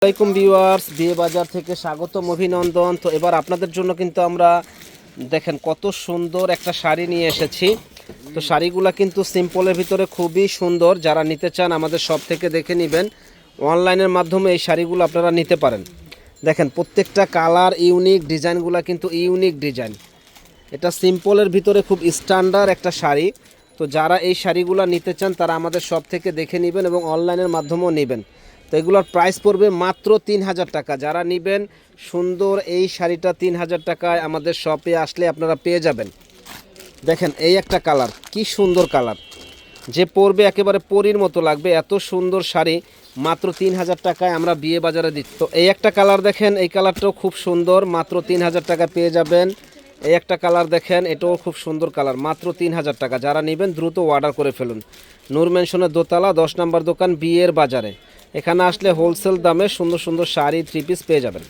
আসসালামাইকুম ভিউয়ার্স, বিয়ে বাজার থেকে স্বাগতম, অভিনন্দন। তো এবার আপনাদের জন্য কিন্তু আমরা দেখেন কত সুন্দর একটা শাড়ি নিয়ে এসেছি। তো শাড়িগুলা কিন্তু সিম্পলের ভিতরে খুবই সুন্দর। যারা নিতে চান আমাদের শপ থেকে দেখে নেবেন। অনলাইনের মাধ্যমে এই শাড়িগুলো আপনারা নিতে পারেন। দেখেন প্রত্যেকটা কালার ইউনিক, ডিজাইনগুলো কিন্তু ইউনিক ডিজাইন। এটা সিম্পলের ভিতরে খুব স্ট্যান্ডার্ড একটা শাড়ি। তো যারা এই শাড়িগুলো নিতে চান তারা আমাদের শপ থেকে দেখে নেবেন এবং অনলাইনের মাধ্যমেও নেবেন। তো এগুলোর প্রাইস পড়বে মাত্র ৩,০০০ টাকা। যারা নেবেন সুন্দর এই শাড়িটা ৩,০০০ টাকায় আমাদের শপে আসলে আপনারা পেয়ে যাবেন। দেখেন এই একটা কালার, কি সুন্দর কালার, যে পরবে একেবারে পরীর মতো লাগবে। এত সুন্দর শাড়ি মাত্র ৩,০০০ টাকায় আমরা বিয়ে বাজারে দিচ্ছি। তো এই একটা কালার দেখেন, এই কালারটাও খুব সুন্দর, মাত্র ৩,০০০ টাকা পেয়ে যাবেন। এই একটা কালার দেখেন, এটাও খুব সুন্দর কালার, মাত্র ৩,০০০ টাকা। যারা নেবেন দ্রুত অর্ডার করে ফেলুন। নূর ম্যানশনের দোতলা ১০ নম্বর দোকান, বিয়ের বাজারে। এখানে আসলে হোলসেল দামে সুন্দর সুন্দর শাড়ি, থ্রি পিস পেয়ে যাবেন।